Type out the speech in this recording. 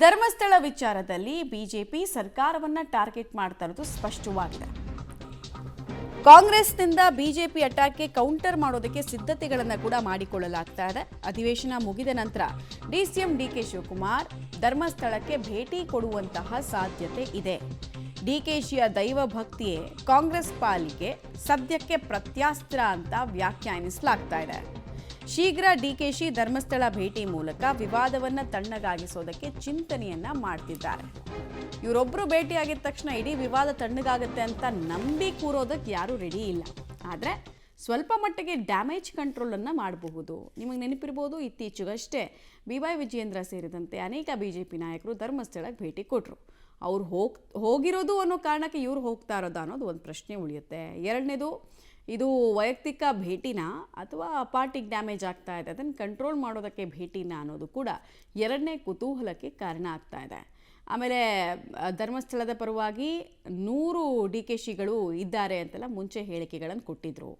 ಧರ್ಮಸ್ಥಳ ವಿಚಾರದಲ್ಲಿ ಬಿಜೆಪಿ ಸರ್ಕಾರವನ್ನ ಟಾರ್ಗೆಟ್ ಮಾಡ್ತಾ ಇರೋದು ಸ್ಪಷ್ಟವಾಗಿದೆ. ಕಾಂಗ್ರೆಸ್ನಿಂದ ಬಿಜೆಪಿ ಅಟ್ಯಾಕ್ಗೆ ಕೌಂಟರ್ ಮಾಡೋದಕ್ಕೆ ಸಿದ್ಧತೆಗಳನ್ನು ಕೂಡ ಮಾಡಿಕೊಳ್ಳಲಾಗ್ತಾ ಇದೆ. ಅಧಿವೇಶನ ಮುಗಿದ ನಂತರ ಡಿಸಿಎಂ ಡಿಕೆ ಶಿವಕುಮಾರ್ ಧರ್ಮಸ್ಥಳಕ್ಕೆ ಭೇಟಿ ಕೊಡುವಂತಹ ಸಾಧ್ಯತೆ ಇದೆ. ಡಿಕೆಶಿಯ ದೈವ ಭಕ್ತಿಯೇ ಕಾಂಗ್ರೆಸ್ ಪಾಲಿಗೆ ಸದ್ಯಕ್ಕೆ ಪ್ರತ್ಯಾಸ್ತ್ರ ಅಂತ ವ್ಯಾಖ್ಯಾನಿಸಲಾಗ್ತಾ ಇದೆ. ಶೀಘ್ರ ಡಿಕೆಶಿ ಧರ್ಮಸ್ಥಳ ಭೇಟಿ ಮೂಲಕ ವಿವಾದವನ್ನು ತಣ್ಣಗಾಗಿಸೋದಕ್ಕೆ ಚಿಂತನೆಯನ್ನ ಮಾಡ್ತಿದ್ದಾರೆ. ಇವರೊಬ್ಬರು ಭೇಟಿಯಾಗಿದ ತಕ್ಷಣ ಇಡೀ ವಿವಾದ ತಣ್ಣಗಾಗುತ್ತೆ ಅಂತ ನಂಬಿ ಕೂರೋದಕ್ಕೆ ಯಾರೂ ರೆಡಿ ಇಲ್ಲ. ಆದರೆ ಸ್ವಲ್ಪ ಮಟ್ಟಿಗೆ ಡ್ಯಾಮೇಜ್ ಕಂಟ್ರೋಲನ್ನು ಮಾಡಬಹುದು. ನಿಮಗೆ ನೆನಪಿರ್ಬೋದು, ಇತ್ತೀಚೆಗಷ್ಟೇ BY ವಿಜಯೇಂದ್ರ ಸೇರಿದಂತೆ ಅನೇಕ BJP ನಾಯಕರು ಧರ್ಮಸ್ಥಳಕ್ಕೆ ಭೇಟಿ ಕೊಟ್ಟರು. ಅವ್ರು ಹೋಗಿರೋದು ಅನ್ನೋ ಕಾರಣಕ್ಕೆ ಇವ್ರು ಹೋಗ್ತಾ ಇರೋದಾ ಅನ್ನೋದು ಒಂದು ಪ್ರಶ್ನೆ ಉಳಿಯುತ್ತೆ. ಎರಡನೇದು, ಇದು ವೈಯಕ್ತಿಕ ಭೇಟಿನ ಅಥವಾ ಪಾರ್ಟಿಗೆ ಡ್ಯಾಮೇಜ್ ಆಗ್ತಾ ಇದೆ, ಅದನ್ನು ಕಂಟ್ರೋಲ್ ಮಾಡೋದಕ್ಕೆ ಭೇಟಿನ ಅನ್ನೋದು ಕೂಡ ಎರಡನೇ ಕುತೂಹಲಕ್ಕೆ ಕಾರಣ ಆಗ್ತಾ ಇದೆ. ಆಮೇಲೆ ಧರ್ಮಸ್ಥಳದ ಪರವಾಗಿ 100 ಡಿಕೆಶಿಗಳು ಇದ್ದಾರೆ ಅಂತೆಲ್ಲ ಮುಂಚೆ ಹೇಳಿಕೆಗಳನ್ನು ಕೊಟ್ಟಿದ್ರು.